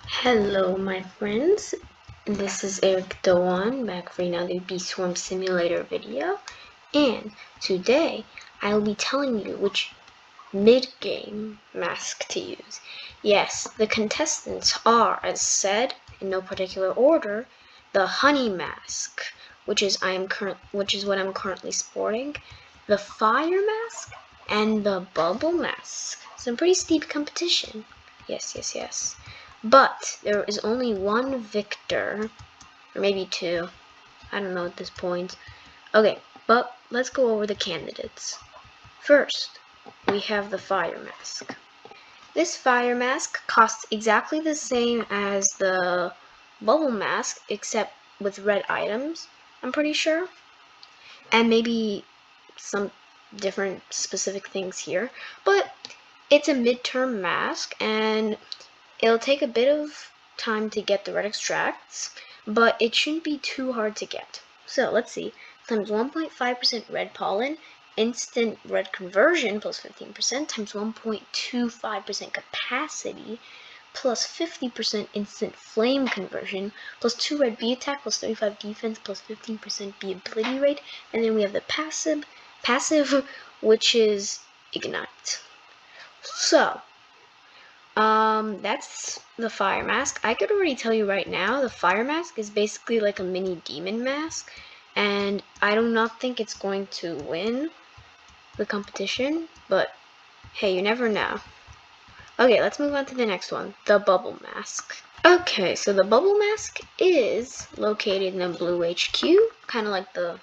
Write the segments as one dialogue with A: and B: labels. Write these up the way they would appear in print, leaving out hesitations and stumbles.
A: Hello, my friends. This is Eric Doan back for another Bee Swarm Simulator video. And today I'll be telling you which mid-game mask to use. Yes, the contestants are, as said, in no particular order, the honey mask, which is what I'm currently sporting, the fire mask, and the bubble mask. Some pretty steep competition. Yes. But there is only one victor, or maybe two. I don't know at this point. Okay, but let's go over the candidates. First, we have the fire mask. This fire mask costs exactly the same as the bubble mask, except with red items, I'm pretty sure. And maybe some different specific things here. But it's a midterm mask, and it'll take a bit of time to get the red extracts, but it shouldn't be too hard to get. So let's see, times 1.5% red pollen, instant red conversion plus 15% times 1.25% capacity plus 50% instant flame conversion plus 2 red bee attack plus 35 defense plus 15% bee ability rate, and then we have the passive which is ignite. So that's the fire mask. I could already tell you right now, the fire mask is basically like a mini demon mask, and I do not think it's going to win the competition, but hey, you never know. Okay, let's move on to the next one, the bubble mask. Okay, so the bubble mask is located in the blue HQ, kind of like the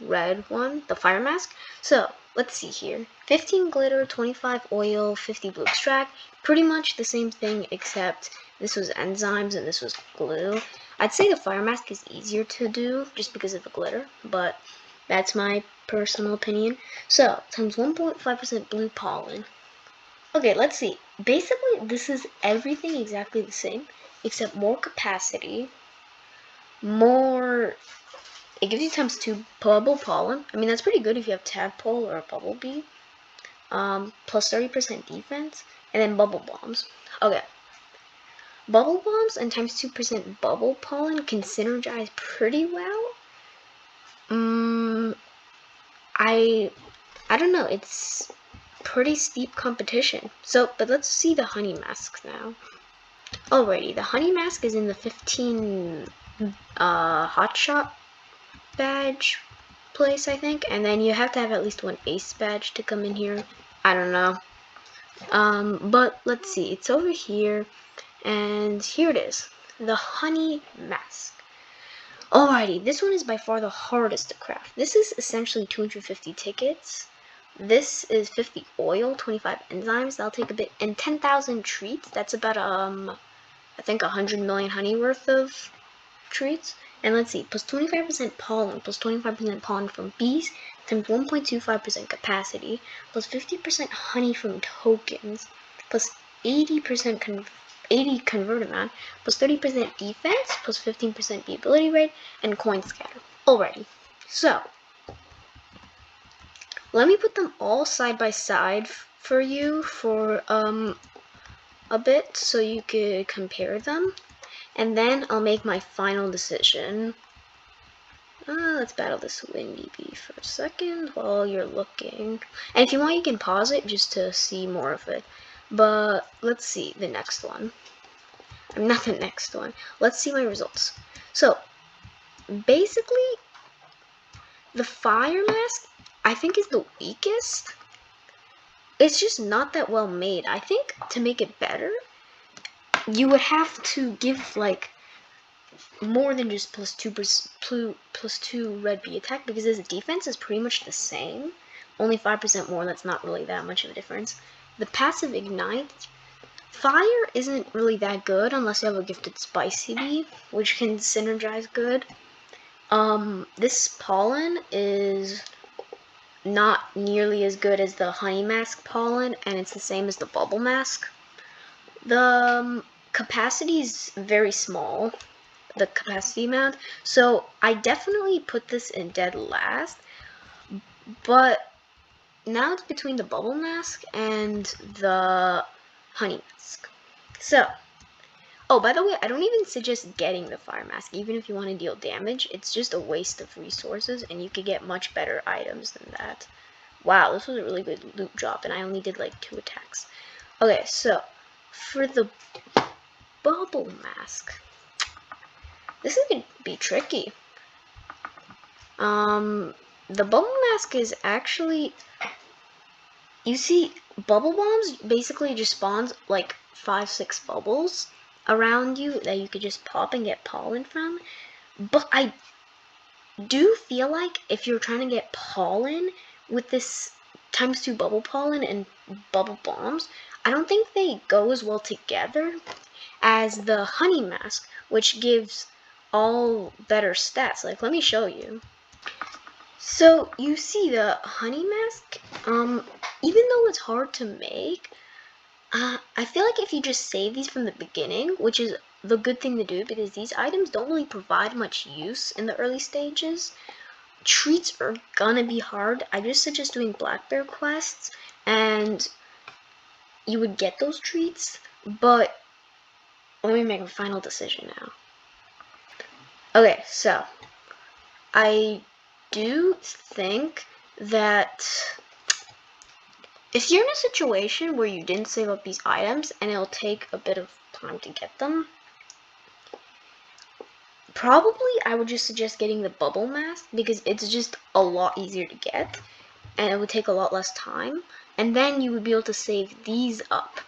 A: red one, the fire mask. So let's see here, 15 glitter, 25 oil, 50 blue extract, pretty much the same thing except this was enzymes and this was glue. I'd say the fire mask is easier to do just because of the glitter, but that's my personal opinion. So times 1.5% blue pollen. Okay, let's see, basically this is everything exactly the same except more capacity, more. It gives you times 2 bubble pollen. I mean, that's pretty good if you have tadpole or a bumblebee. Plus 30% defense, and then bubble bombs. Okay. Bubble bombs and times 2% bubble pollen can synergize pretty well. I don't know. It's pretty steep competition. So, but let's see the honey mask now. Alrighty, the honey mask is in the 15 hotshot badge place, I think, and then you have to have at least one ace badge to come in here. I don't know. But let's see, it's over here, and here it is, the honey mask. Alrighty, this one is by far the hardest to craft. This is essentially 250 tickets. This is 50 oil, 25 enzymes, that'll take a bit, and 10,000 treats. That's about I think 100 million honey worth of treats. And let's see, plus 25% pollen, plus 25% pollen from bees, times 1.25% capacity, plus 50% honey from tokens, plus 80% 80 convert amount, plus 30% defense, plus 15% bee ability rate, and coin scatter. Alrighty, so let me put them all side by side for you for a bit so you could compare them. And then I'll make my final decision. Let's battle this windy bee for a second while you're looking. And if you want, you can pause it just to see more of it. But let's see the next one. Not the next one. Let's see my results. So, basically, the fire mask, I think, is the weakest. It's just not that well made. I think to make it better, you would have to give, like, more than just plus 2 red bee attack, because his defense is pretty much the same, only 5% more. That's not really that much of a difference. The passive ignite, fire isn't really that good unless you have a gifted spicy bee, which can synergize good. This pollen is not nearly as good as the honey mask pollen, and it's the same as the bubble mask. The capacity is very small, the capacity amount, so I definitely put this in dead last, but now it's between the bubble mask and the honey mask. So Oh, by the way, I don't even suggest getting the fire mask, even if you want to deal damage. It's just a waste of resources, and you could get much better items than that. Wow, this was a really good loot drop, and I only did like 2 attacks. Okay, so for the bubble mask, this is gonna be tricky. The bubble mask is actually, you see, bubble bombs basically just spawns like 5-6 bubbles around you that you could just pop and get pollen from. But I do feel like if you're trying to get pollen with this ×2 bubble pollen and bubble bombs, I don't think they go as well together as the honey mask, which gives all better stats. Like, let me show you. So you see the honey mask, even though it's hard to make, I feel like if you just save these from the beginning, which is the good thing to do because these items don't really provide much use in the early stages. Treats are gonna be hard. I just suggest doing black bear quests and you would get those treats, but let me make a final decision now. Okay, so I do think that if you're in a situation where you didn't save up these items and it'll take a bit of time to get them, probably I would just suggest getting the bubble mask because it's just a lot easier to get and it would take a lot less time, and then you would be able to save these up.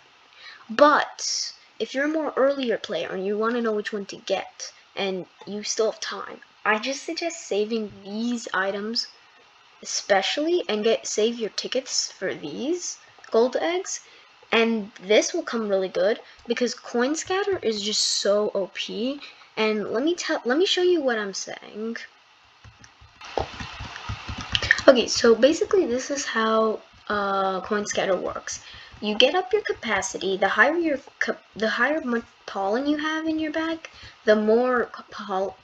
A: But if you're a more earlier player and you want to know which one to get and you still have time, I just suggest saving these items especially and save your tickets for these gold eggs, and this will come really good because coin scatter is just so OP. And let me show you what I'm saying. Okay, so basically this is how coin scatter works. You get up your capacity. The higher pollen you have in your bag, the more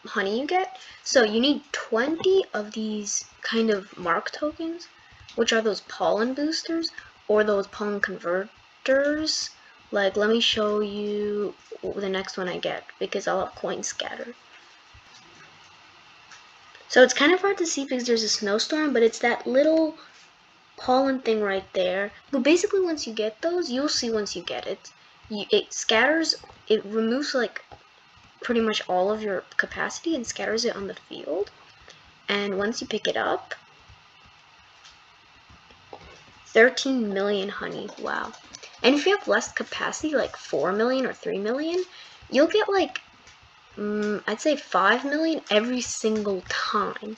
A: honey you get. So you need 20 of these kind of mark tokens, which are those pollen boosters or those pollen converters. Like, let me show you the next one I get because I'll have coin scatter. So it's kind of hard to see because there's a snowstorm, but it's that little pollen thing right there. But basically once you get those, you'll see once you get it. It scatters, it removes like pretty much all of your capacity and scatters it on the field. And once you pick it up, 13 million honey, wow. And if you have less capacity, like 4 million or 3 million, you'll get like, I'd say 5 million every single time.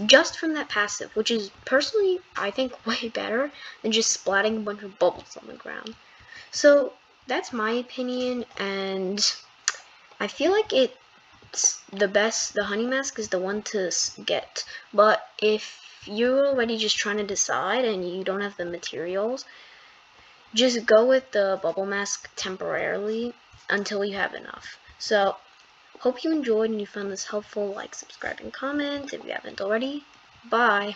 A: Just from that passive, which is personally, I think, way better than just splatting a bunch of bubbles on the ground. So that's my opinion, and I feel like it's the best. The honey mask is the one to get, but if you're already just trying to decide and you don't have the materials, just go with the bubble mask temporarily until you have enough. So hope you enjoyed and you found this helpful. Like, subscribe, and comment if you haven't already. Bye.